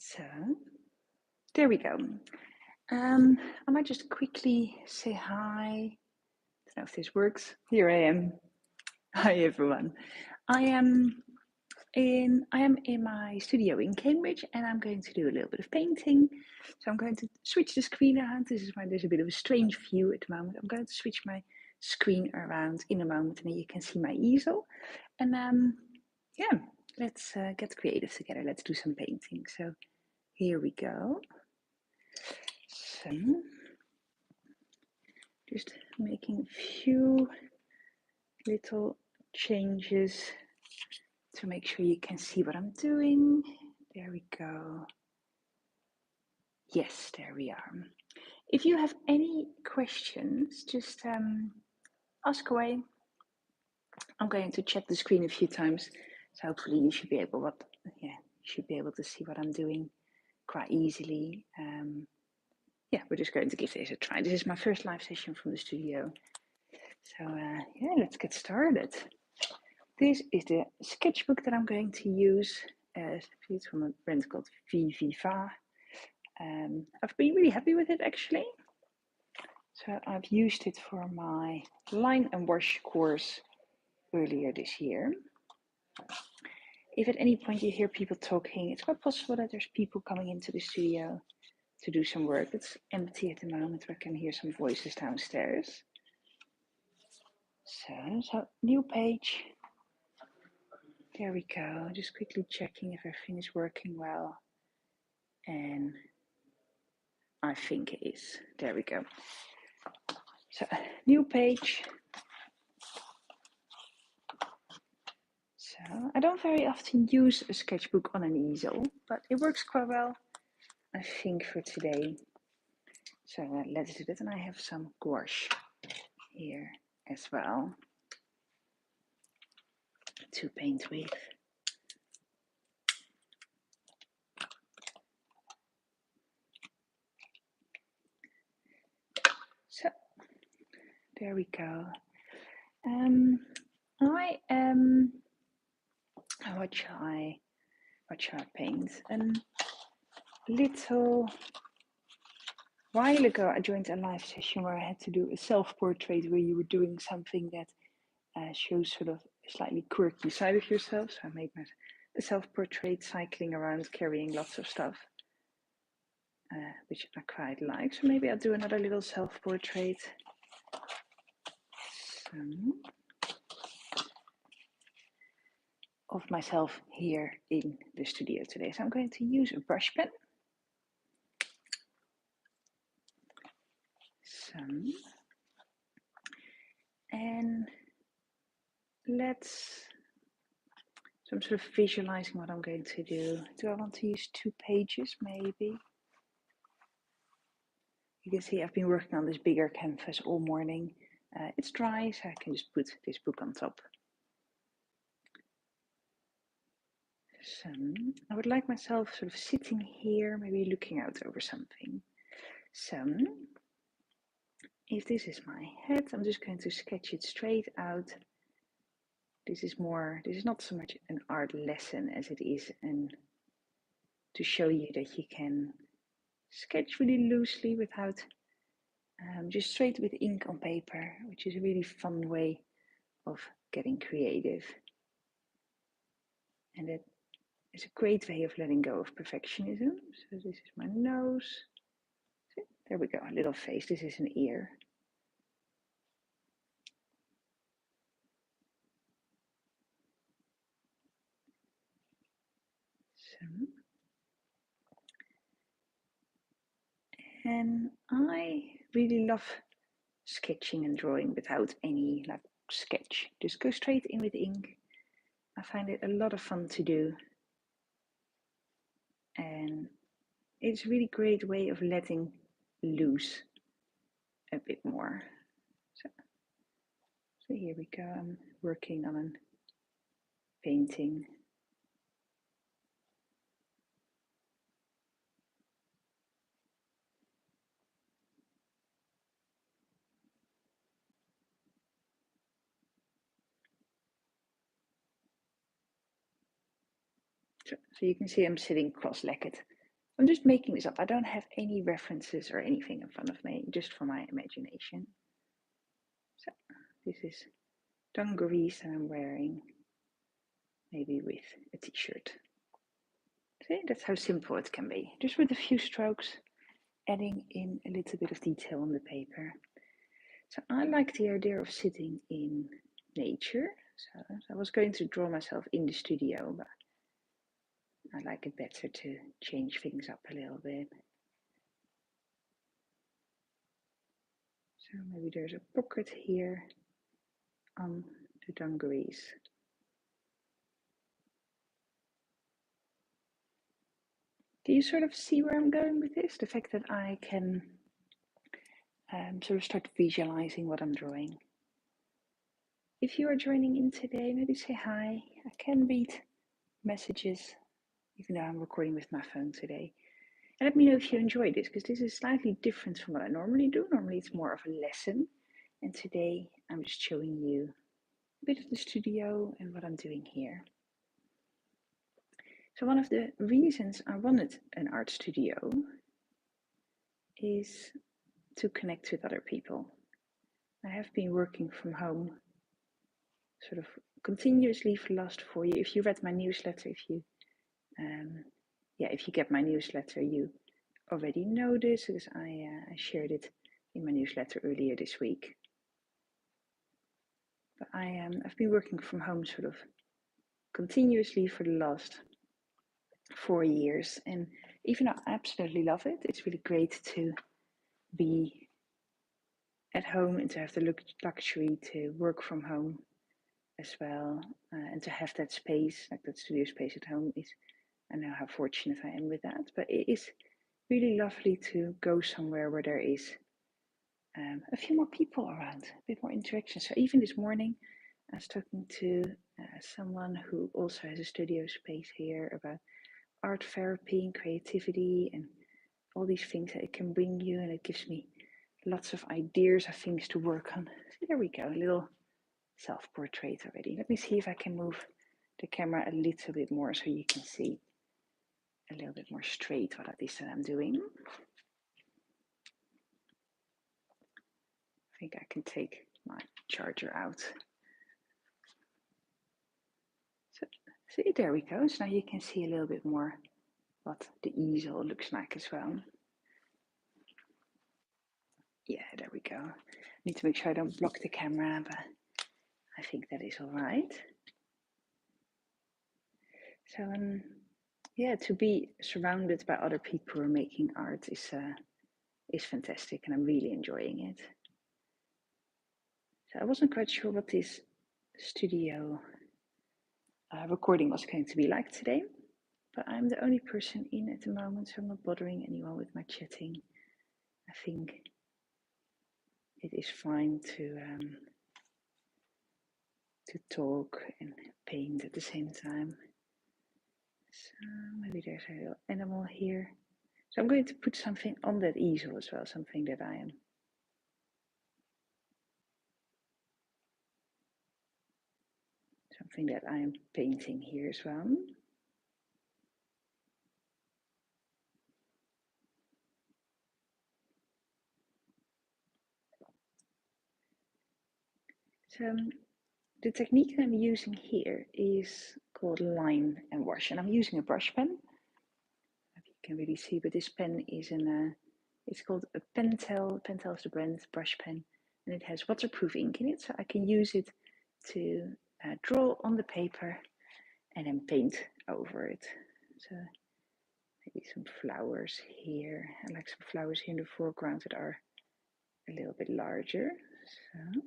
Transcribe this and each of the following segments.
So there we go. I might just quickly say hi. I don't know if this works. Here I am. Hi everyone. I am in my studio in Cambridge, and I'm going to do a little bit of painting. So I'm going to switch the screen around. This is why there's a bit of a strange view at the moment. I'm going to switch my screen around in a moment, and then you can see my easel. And yeah, let's get creative together. Let's do some painting. So here we go. So just making a few little changes to make sure you can see what I'm doing. There we go. Yes, there we are. If you have any questions, just ask away. I'm going to check the screen a few times, so hopefully you should be able to see what I'm doing quite easily. Yeah, we're just going to give this a try. This is my first live session from the studio. So yeah, let's get started. This is the sketchbook that I'm going to use. It's from a brand called FREEBEES. I've been really happy with it actually. So I've used it for my line and wash course earlier this year. If at any point you hear people talking, it's quite possible that there's people coming into the studio to do some work. It's empty at the moment, I can hear some voices downstairs. So new page. There we go. Just quickly checking if everything is working well. And I think it is. There we go. So new page. So I don't very often use a sketchbook on an easel, but it works quite well, I think, for today. So let's do that. And I have some gouache here as well to paint with. So there we go. What shall I paint? A little while ago, I joined a live session where I had to do a self-portrait, where you were doing something that shows sort of a slightly quirky side of yourself. So I made a self-portrait cycling around, carrying lots of stuff, which I quite like. So maybe I'll do another little self-portrait. Of myself here in the studio today. So I'm going to use a brush pen. And so I'm sort of visualizing what I'm going to do. Do I want to use 2 pages maybe? You can see I've been working on this bigger canvas all morning. It's dry, so I can just put this book on top. So I would like myself sort of sitting here, maybe looking out over something. So if this is my head, I'm just going to sketch it straight out. This is not so much an art lesson as it is to show you that you can sketch really loosely without just straight with ink on paper, which is a really fun way of getting creative. And it is a great way of letting go of perfectionism. So this is my nose. See, there we go, a little face. This is an ear. So, and I really love sketching and drawing without any sketch. Just go straight in with ink. I find it a lot of fun to do. And it's a really great way of letting loose a bit more. So here we go. I'm working on a painting. So you can see I'm sitting cross-legged I'm just making this up. I don't have any references or anything in front of me, just for my imagination. So this is dungarees that I'm wearing, maybe with a t-shirt. See, that's how simple it can be. Just with a few strokes, adding in a little bit of detail on the paper. So I like the idea of sitting in nature. So I was going to draw myself in the studio, but I like it better to change things up a little bit. So maybe there's a pocket here on the dungarees. Do you sort of see where I'm going with this? The fact that I can sort of start visualizing what I'm drawing. If you are joining in today, maybe say hi. I can read messages, even though I'm recording with my phone today. And let me know if you enjoy this, because this is slightly different from what I normally do. Normally it's more of a lesson. And today I'm just showing you a bit of the studio and what I'm doing here. So one of the reasons I wanted an art studio is to connect with other people. I have been working from home sort of continuously for the last 4 years. If you read my newsletter, if you get my newsletter, you already know this, because I shared it in my newsletter earlier this week. But I've been working from home sort of continuously for the last 4 years, and even though I absolutely love it, it's really great to be at home and to have the luxury to work from home as well, and to have that space, like that studio space at home. I know how fortunate I am with that, but it is really lovely to go somewhere where there is a few more people around, a bit more interaction. So even this morning, I was talking to someone who also has a studio space here about art therapy and creativity and all these things that it can bring you, and it gives me lots of ideas of things to work on. So there we go, a little self-portrait already. Let me see if I can move the camera a little bit more so you can see a little bit more straight what it is that I'm doing. I think I can take my charger out. So see, there we go. So now you can see a little bit more what the easel looks like as well. Yeah, there we go. Need to make sure I don't block the camera, but I think that is all right. So yeah, to be surrounded by other people who are making art is fantastic, and I'm really enjoying it. So I wasn't quite sure what this studio recording was going to be like today, but I'm the only person in at the moment, so I'm not bothering anyone with my chatting. I think it is fine to talk and paint at the same time. So maybe there's a little animal here. So I'm going to put something on that easel as well, something that I am painting here as well. So the technique that I'm using here is called line and wash, and I'm using a brush pen. If you can really see, but this pen is it's called a Pentel. Pentel is the brand brush pen, and it has waterproof ink in it, so I can use it to draw on the paper and then paint over it. So maybe some flowers here. I like some flowers here in the foreground that are a little bit larger. So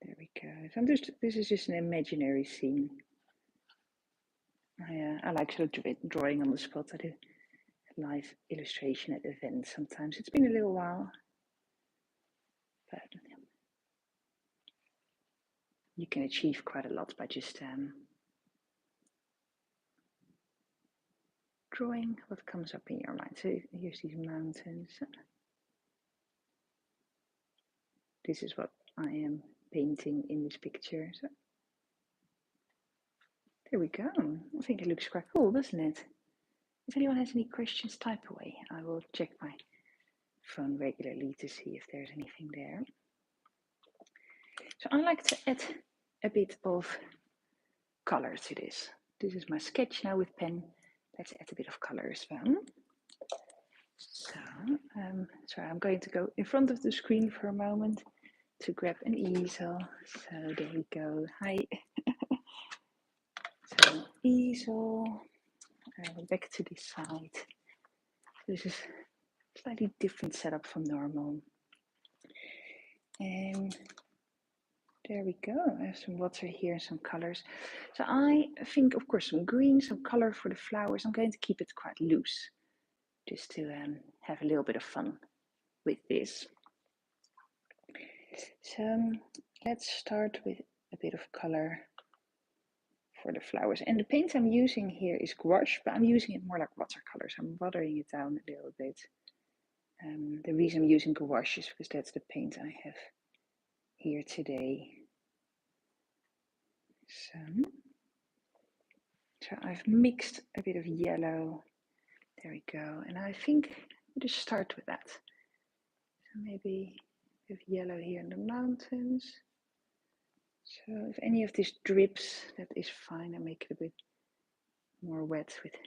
there we go. So this is just an imaginary scene. I like sort of drawing on the spot. I do live illustration at events sometimes. It's been a little while, but you can achieve quite a lot by just drawing what comes up in your mind. So here's these mountains. This is what I am painting in this picture. So there we go. I think it looks quite cool, doesn't it? If anyone has any questions, type away. I will check my phone regularly to see if there's anything there. So I like to add a bit of color to this. This is my sketch now with pen. Let's add a bit of color as well. So, sorry, I'm going to go in front of the screen for a moment to grab an easel. So there we go. Hi. So easel. Back to this side. This is a slightly different setup from normal. And there we go. I have some water here and some colors. So I think, of course, some green, some color for the flowers. I'm going to keep it quite loose, just to have a little bit of fun with this. So let's start with a bit of color for the flowers. And the paint I'm using here is gouache, but I'm using it more like watercolors. I'm watering it down a little bit. The reason I'm using gouache is because that's the paint I have here today. So I've mixed a bit of yellow. There we go. And I think I'll just start with that. So maybe a bit of yellow here in the mountains. So if any of this drips, that is fine. I make it a bit more wet with a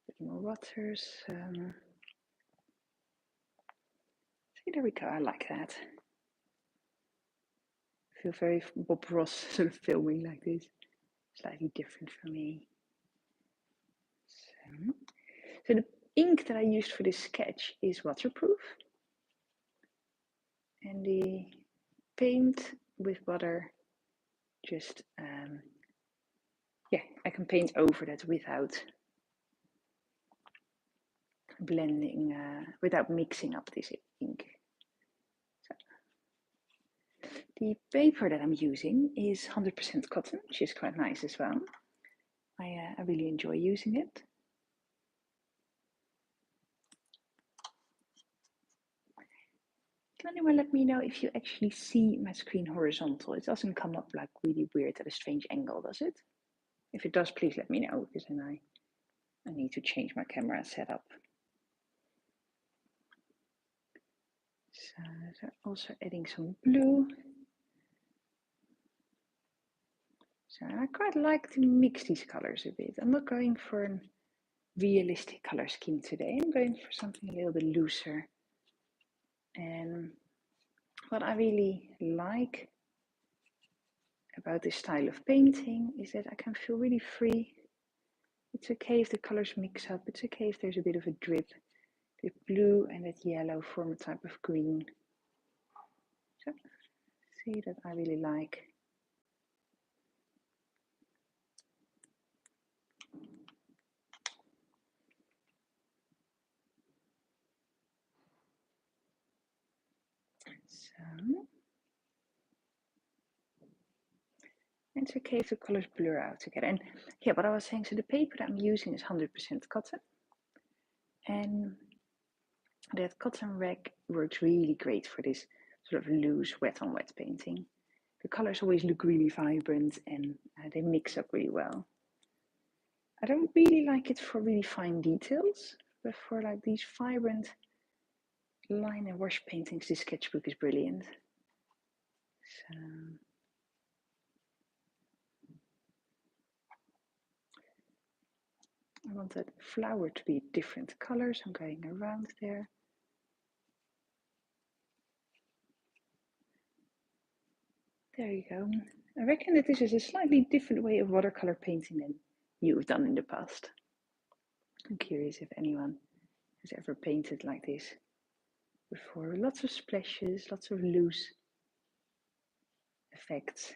bit more water. So see, there we go. I like that. I feel very Bob Ross sort of filming like this. Slightly different for me. So the ink that I used for this sketch is waterproof. And the paint with water, just, yeah, I can paint over that without blending, without mixing up this ink. So, the paper that I'm using is 100% cotton, which is quite nice as well. I really enjoy using it. Can anyone let me know if you actually see my screen horizontal? It doesn't come up like really weird at a strange angle, does it? If it does, please let me know, because then I need to change my camera setup. So also adding some blue. So I quite like to mix these colors a bit. I'm not going for a realistic color scheme today. I'm going for something a little bit looser. And what I really like about this style of painting is that I can feel really free. It's okay if the colors mix up. It's okay if there's a bit of a drip. The blue and that yellow form a type of green. So see that I really like. So it's okay if the colors blur out together. And yeah, what I was saying, so the paper that I'm using is 100% cotton. And that cotton rag works really great for this sort of loose wet on wet painting. The colors always look really vibrant and they mix up really well. I don't really like it for really fine details, but for like these vibrant line and wash paintings, this sketchbook is brilliant. So I want that flower to be different colors. I'm going around there. There you go. I reckon that this is a slightly different way of watercolor painting than you've done in the past. I'm curious if anyone has ever painted like this before. Lots of splashes, lots of loose effects.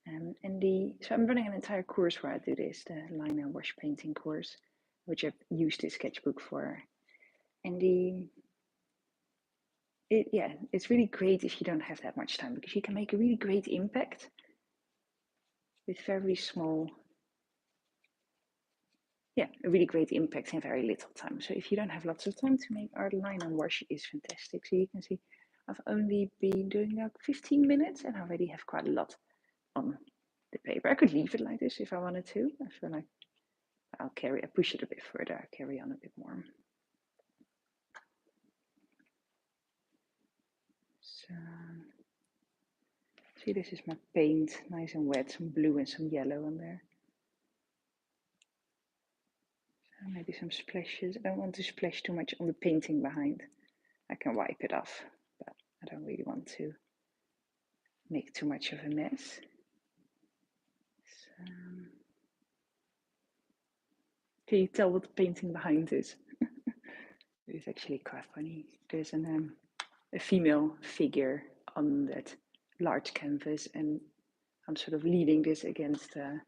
So I'm running an entire course where I do this, the line and wash painting course, which I've used this sketchbook for. And it's really great if you don't have that much time, because you can make a really great impact with very small, a really great impact in very little time. So if you don't have lots of time to make art, line and wash is fantastic. So you can see I've only been doing like 15 minutes and I already have quite a lot on the paper. I could leave it like this if I wanted to. I feel like I push it a bit further, I'll carry on a bit more. So, see, this is my paint, nice and wet, some blue and some yellow on there. So maybe some splashes. I don't want to splash too much on the painting behind. I can wipe it off, but I don't really want to make too much of a mess. So, can you tell what the painting behind is? It's actually quite funny. There's a female figure on that large canvas, and I'm sort of leading this against her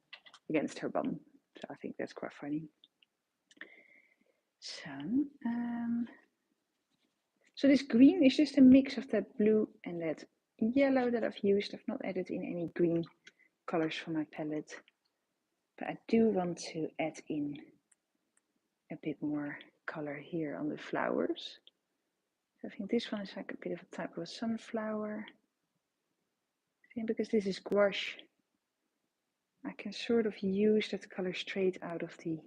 bum. So I think that's quite funny. So this green is just a mix of that blue and that yellow that I've used. I've not added in any green colors for my palette, but I do want to add in a bit more color here on the flowers. So I think this one is like a bit of a type of a sunflower. And because this is gouache, I can sort of use that color straight out of the,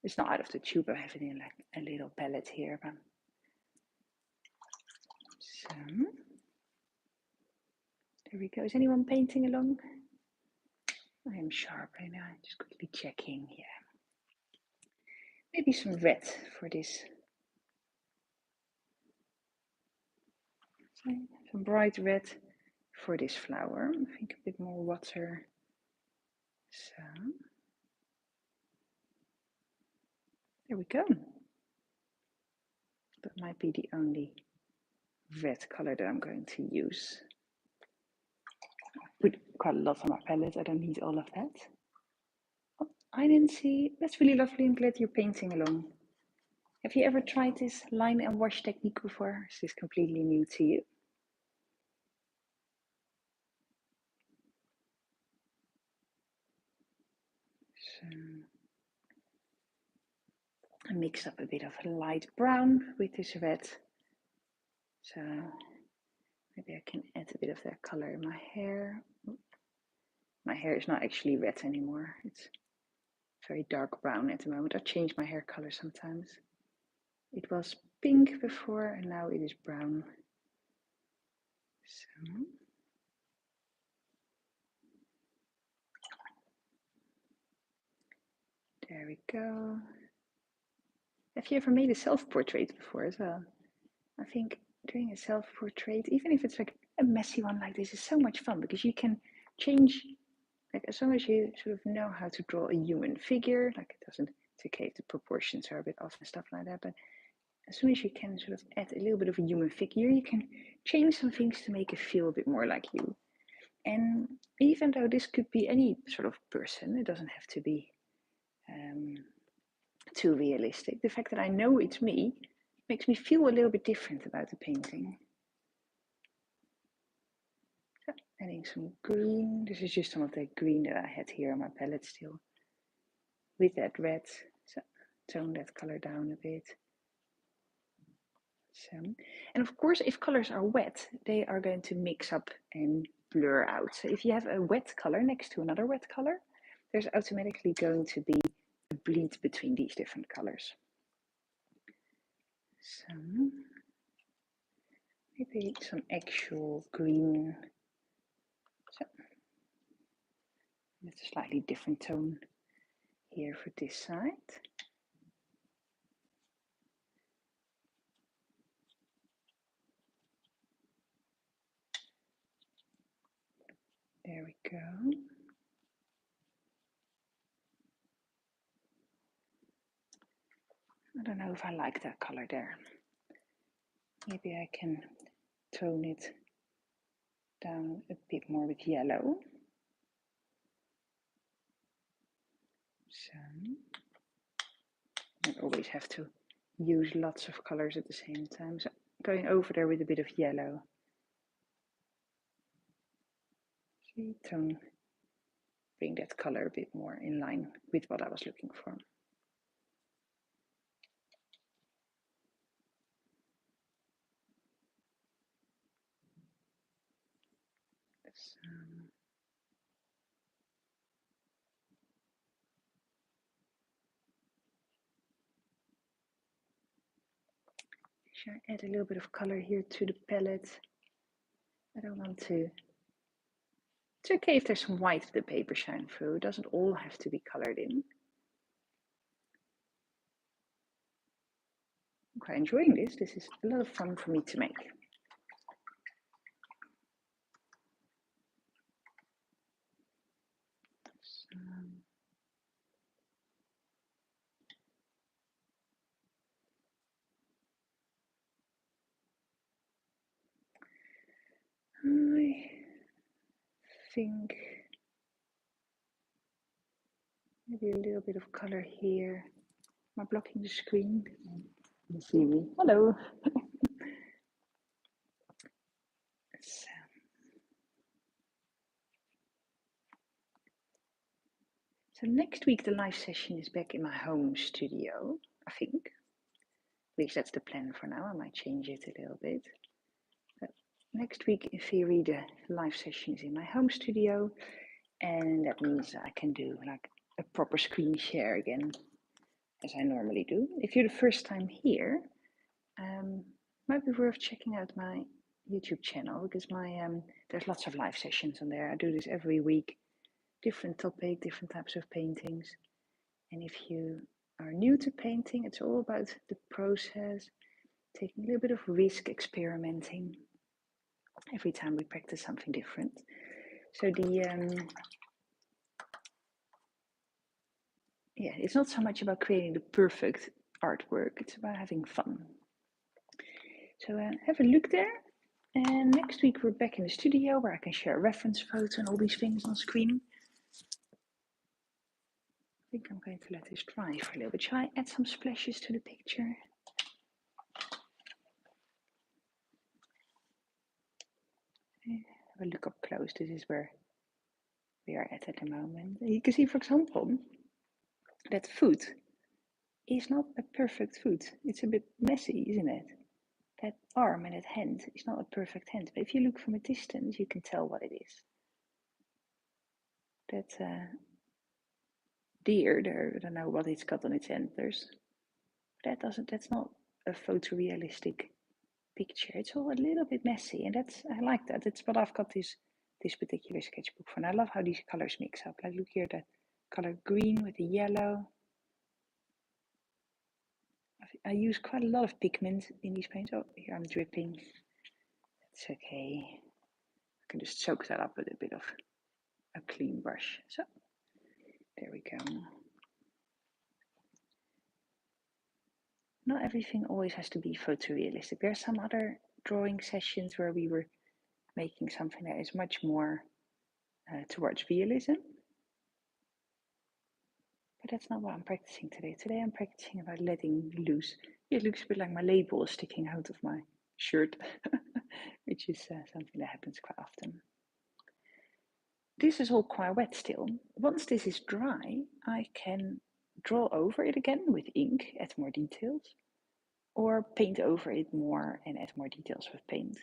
it's not out of the tube, I have it in like a little palette here. But so, there we go. Is anyone painting along? I am sharp right now, just quickly checking here. Maybe some red for this. So, some bright red for this flower. I think a bit more water. So, there we go. That might be the only red color that I'm going to use. I put quite a lot on my palette, I don't need all of that. Oh, I didn't see, that's really lovely, I'm glad you're painting along. Have you ever tried this line and wash technique before? Is this completely new to you? So, I mixed up a bit of light brown with this red. So maybe I can add a bit of that color in my hair. My hair is not actually red anymore. It's very dark brown at the moment. I change my hair color sometimes. It was pink before and now it is brown. So, there we go. Have you ever made a self-portrait before as well? I think doing a self-portrait, even if it's like a messy one like this, is so much fun because you can change, like as long as you sort of know how to draw a human figure, like it doesn't, it's okay if the proportions are a bit off and stuff like that, but as soon as you can sort of add a little bit of a human figure, you can change some things to make it feel a bit more like you. And even though this could be any sort of person, it doesn't have to be too realistic. The fact that I know it's me makes me feel a little bit different about the painting. So, adding some green. This is just some of the green that I had here on my palette still. With that red, so tone that color down a bit. So, and of course, if colors are wet, they are going to mix up and blur out. So if you have a wet color next to another wet color, there's automatically going to be a bleed between these different colors. So maybe some actual green. So it's a slightly different tone here for this side. There we go. I don't know if I like that color there. Maybe I can tone it down a bit more with yellow. So I don't always have to use lots of colors at the same time. So going over there with a bit of yellow. See, tone, bring that color a bit more in line with what I was looking for. So, should I add a little bit of color here to the palette? I don't want to. It's okay if there's some white of the paper shine through. It doesn't all have to be colored in. I'm quite enjoying this. This is a lot of fun for me to make. So, I think maybe a little bit of color here. Am I blocking the screen? You see me. Hello. So next week the live session is back in my home studio, I think. At least that's the plan for now. I might change it a little bit. But next week, in theory, the live session is in my home studio, and that means I can do like a proper screen share again, as I normally do. If you're the first time here, might be worth checking out my YouTube channel because there's lots of live sessions on there. I do this every week, different topic, different types of paintings. And if you are new to painting, it's all about the process, taking a little bit of risk, experimenting. Every time we practice something different. So it's not so much about creating the perfect artwork, it's about having fun. So have a look there. And next week we're back in the studio where I can share a reference photo and all these things on screen. I think I'm going to let this dry for a little bit. Shall I add some splashes to the picture? Have a look up close. This is where we are at the moment. You can see, for example, that foot is not a perfect foot. It's a bit messy, isn't it? That arm and that hand is not a perfect hand, but if you look from a distance, you can tell what it is. That deer there, I don't know what it's got on its antlers. That's not a photorealistic picture. It's all a little bit messy, and I like that. It's what I've got this particular sketchbook for. And I love how these colors mix up. Like look here, that color green with the yellow. I use quite a lot of pigment in these paints. Oh, here I'm dripping. That's okay. I can just soak that up with a bit of a clean brush. So there we go. Not everything always has to be photorealistic. There are some other drawing sessions where we were making something that is much more towards realism. But that's not what I'm practicing today. Today I'm practicing about letting loose. It looks a bit like my label is sticking out of my shirt, which is something that happens quite often. This is all quite wet still. Once this is dry, I can draw over it again with ink, add more details, or paint over it more and add more details with paint.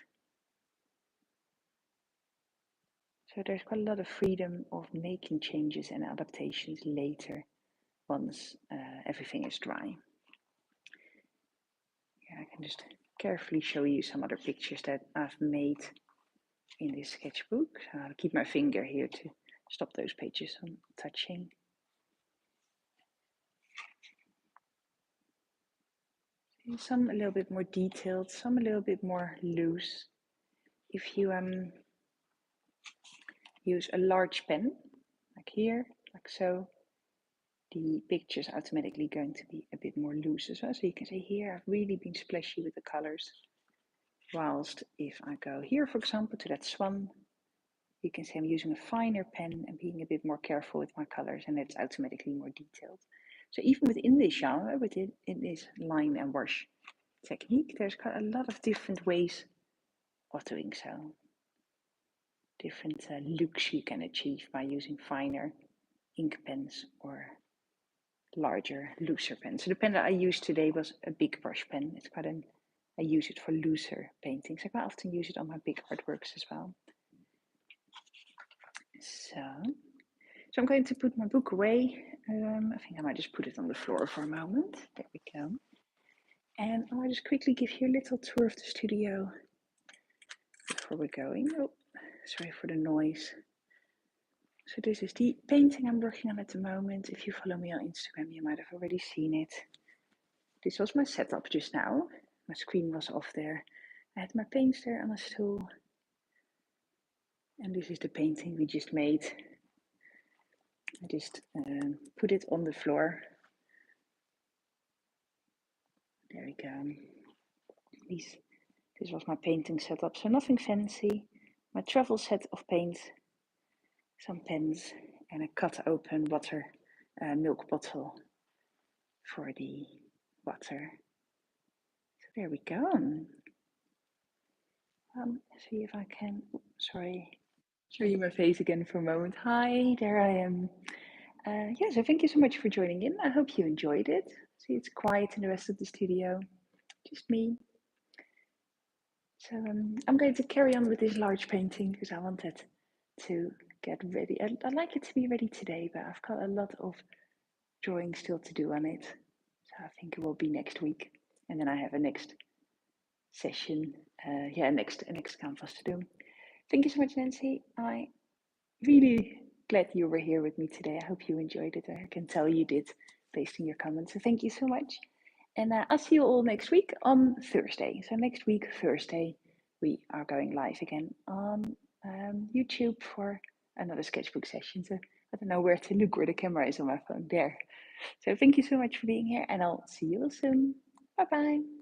So there's quite a lot of freedom of making changes and adaptations later once everything is dry. Yeah, I can just carefully show you some other pictures that I've made in this sketchbook. So I'll keep my finger here to stop those pages from touching. Some a little bit more detailed, some a little bit more loose. If you use a large pen, like here, like so, the picture is automatically going to be a bit more loose as well. So you can see here I've really been splashy with the colors. Whilst if I go here, for example, to that swan, you can see I'm using a finer pen and being a bit more careful with my colors, and it's automatically more detailed. So even within this genre, within this line and wash technique, there's quite a lot of different ways of doing so. Different looks you can achieve by using finer ink pens or larger, looser pens. So the pen that I used today was a big brush pen. It's quite I use it for looser paintings. I quite often use it on my big artworks as well. So I'm going to put my book away. I think I might just put it on the floor for a moment. There we go. And I'll just quickly give you a little tour of the studio before we're going. Oh, sorry for the noise. So this is the painting I'm working on at the moment. If you follow me on Instagram, you might have already seen it. This was my setup just now. My screen was off there. I had my paints there on a stool. And this is the painting we just made. I just put it on the floor. There we go. This was my painting setup, so nothing fancy. My travel set of paint, some pens, and a cut open water milk bottle for the water. So there we go. See if I can, show you my face again for a moment. Hi, there I am. Yeah, so thank you so much for joining in. I hope you enjoyed it. See, it's quiet in the rest of the studio, just me. So I'm going to carry on with this large painting because I wanted to get ready. I'd like it to be ready today, but I've got a lot of drawing still to do on it. So I think it will be next week. And then I have a next session, next canvas to do. Thank you so much, Nancy. I really glad you were here with me today. I hope you enjoyed it. I can tell you did based on your comments. So thank you so much. And I'll see you all next week on Thursday. So next week, Thursday, we are going live again on YouTube for another sketchbook session. So I don't know where to look, where the camera is on my phone. There. So thank you so much for being here, and I'll see you all soon. Bye-bye.